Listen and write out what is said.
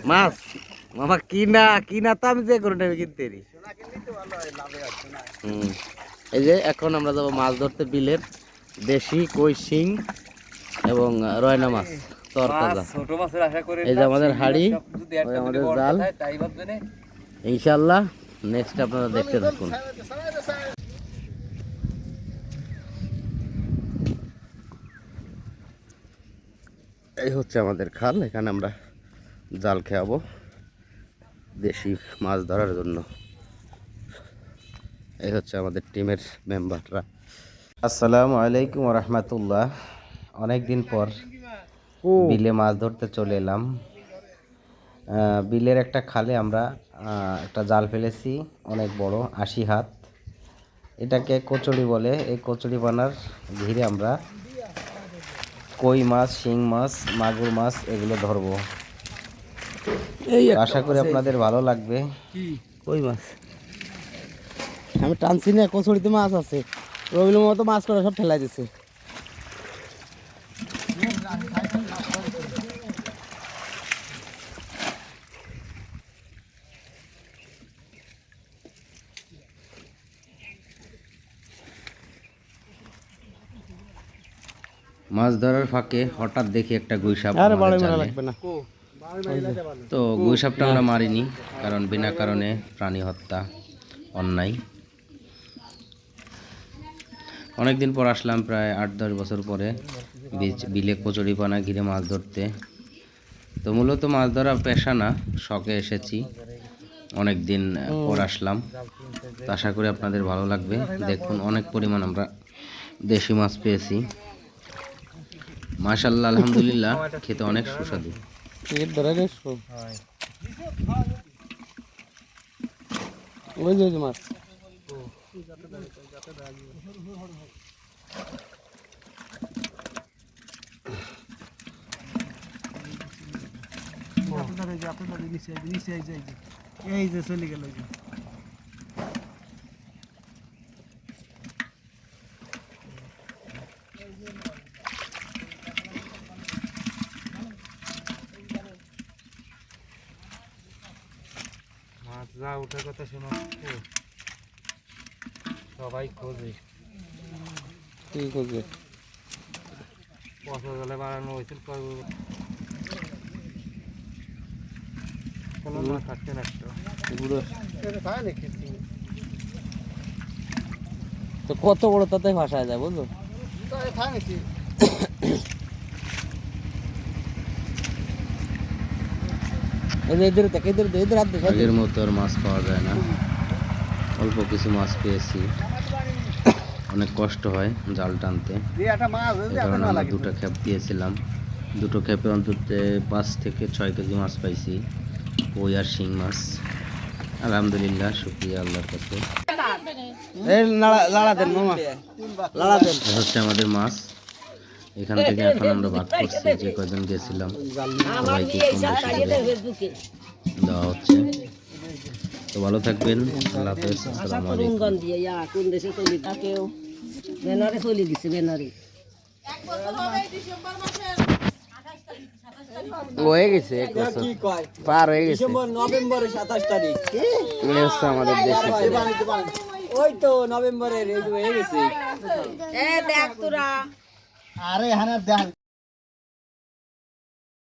মাছ মামা কিনা তো আমি যে কোনো টাইমে কিনতে পারি। এই যে এখন আমরা যাবো মাছ ধরতে বিলের দেশি কই শিং এবং রয়না মাছ তরতাজা। এই যে আমাদের হাড়ি, আমাদের জাল, ইনশাল্লাহ নেক্সট আপনারা দেখতে থাকুন। এই হচ্ছে আমাদের খাল, এখানে আমরা জাল খেয়াবো দেশি মাছ ধরার জন্য। এই হচ্ছে আমাদের টিমের মেম্বাররা। আসসালামু আলাইকুম রহমতুল্লাহ। অনেক দিন পর বিলে মাছ ধরতে চলে এলাম। বিলের একটা খালে আমরা একটা জাল ফেলেছি, অনেক বড় 80 হাত। এটাকে কচুরি বলে। এই কচুরি বানার ঘিরে আমরা কই মাছ, শিং মাছ, মাগুর মাছ এগুলো ধরবো। আশা করি আপনাদের ভালো লাগবে। কই মাছ আমি টানছি না, কচুরিতে মাছ আছে। রবিলের মতো মাছ করে সব ফেলাই দিচ্ছে। মাছ ধরার ফাঁকে হঠাৎ দেখি একটা গুইসাপ। তো গুইসাপটা আমরা মারিনি, কারণ বিনা কারণে প্রাণী হত্যা অন্যায়। অনেকদিন পর আসলাম, প্রায় 8-10 বছর পরে বিলে কচুরিপানা ঘিরে মাছ ধরতে। তো মূলত মাছ ধরা পেশা না, শখে এসেছি। অনেক দিন পর আসলাম, তো আশা করি আপনাদের ভালো লাগবে। দেখুন অনেক পরিমাণ আমরা দেশি মাছ পেয়েছি, মাশাআল্লাহ, আলহামদুলিল্লাহ। খেতে অনেক সুস্বাদু। মাছ এই যে চলে গেল। মাছ যা উঠার কথা শোনো, সবাই খোঁজে। কি খোঁজে? পচা জলে বাড়ানো হয়েছিল, তো কত বড় তাতে ভাসায় যায় বুঝলো। আগের মতো আর মাছ পাওয়া যায় না, অল্প কিছু মাছ পেয়েছি। অনেক কষ্ট হয় জাল টানতে, কারণ আমরা 2টা খেপ দিয়েছিলাম। 2টো খেপে অন্তত 5 থেকে 6 কেজি মাছ পাইছি, কই আর শিং মাছ। আলহামদুলিল্লাহ, শুকরিয়া আল্লাহর কাছে। হচ্ছে আমাদের মাছ। এখান থেকে এখন আমরা ভাগ করছি, যে কয়জন গেছিলাম সবাইকে কম বেশি দেওয়া হচ্ছে। তো ভালো থাকবেন, আল্লাহ হাফেজ, আসসালামু আলাইকুম। হয়ে গেছে, 1 বছর পার হয়ে গেছে। নভেম্বরের 27 তারিখ আমাদের দেশে, ওই তো নভেম্বরের হয়ে গেছে। দেখ তোরা, আরে হ্যাঁ দেখ।